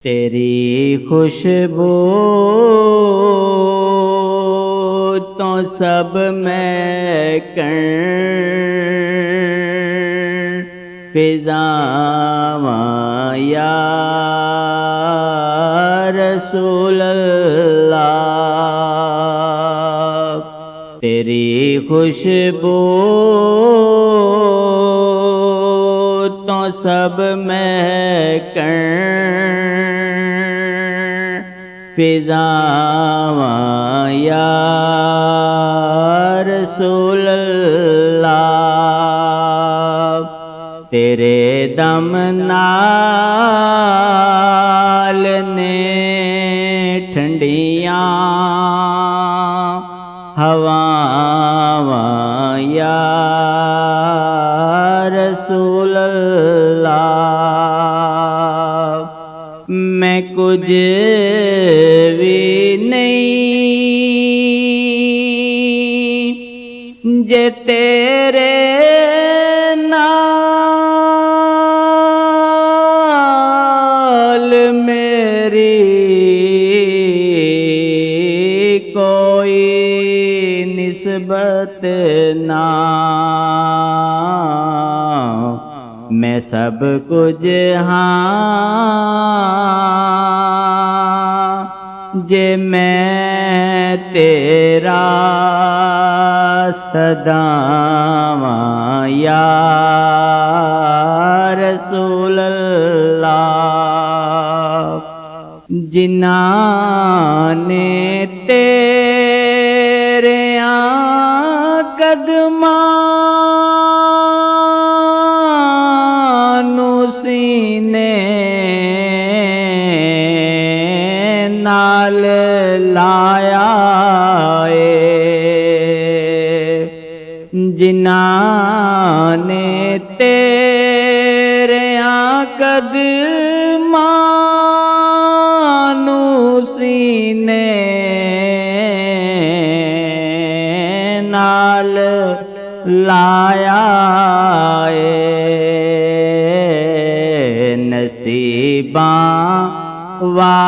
तेरी खुशबू तो सब महकन फिज़ावां या रसूल अल्लाह। तेरी खुशबू तो सब महकन फिज़ावां या रसूल अल्लाह। तेरे दम नाल ने ठंडियां हवावां या रसूल अल्लाह। मैं कुछ भी नहीं जे तेरे नाल मेरी कोई निस्बत ना। मैं सब कुछ हाँ जे मैं तेरा सदावां या रसूल अल्लाह। जिन्हां ने तेरे कदमां नू सीने नाल लाया जिन्हां ने तेरे कदमां नू सीने नाल लाया नसीबां वालियां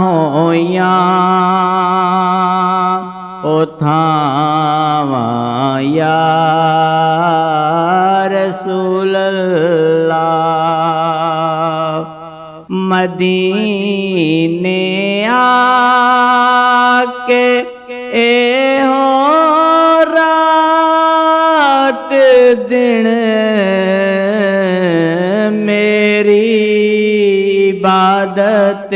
होइयां ओ थावां या रसूल अल्लाह। मदीने आके एहो रात दिन मेरी इबादत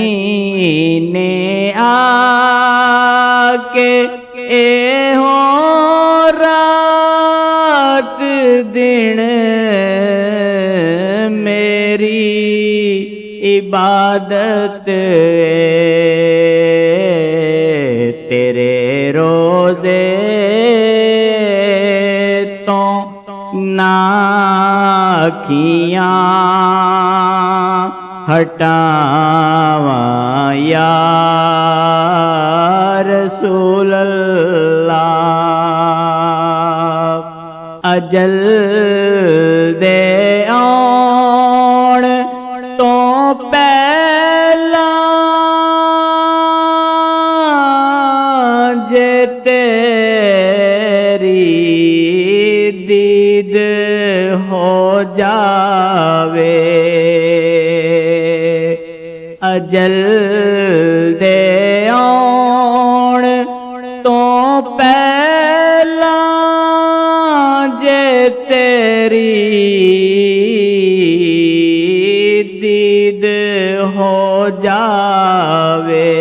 मदीने आके एहो रात दिन मेरी इबादत तेरे रोज़े तो ना अखियाँ हटावां या रसूल अल्लाह। अजल दे आउण तो पहला जे तेरी दीद हो जावे अजल दे आउण तो पहला जे तेरी दीद हो जावे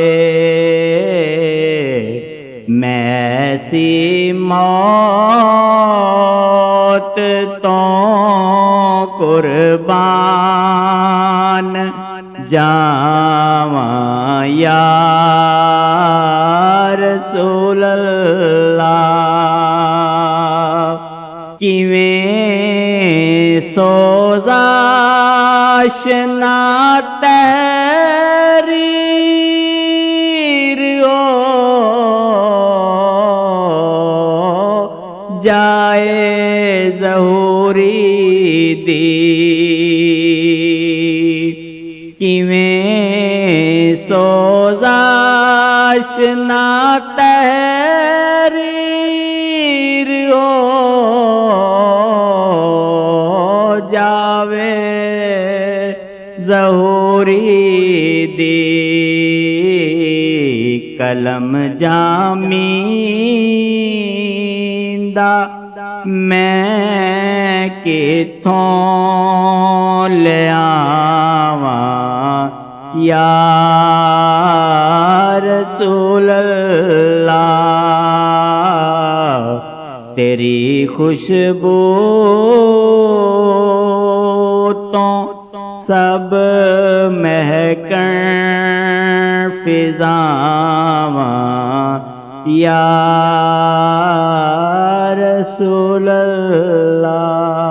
मैं ऐसी मौत तो कुर्बान जावां या रसूल अल्लाह। किवें सोज़ाश ना तहरीर ओ जा जाए ज़हूरी दी किवें सोजाश ना तहरीर हो जावे ज़हूरी दी कलम जामींदा मैं किथों ले आवां या रसूल अल्लाह तेरी खुशबू तो सब महकन फिजावां या रसूल अल्लाह।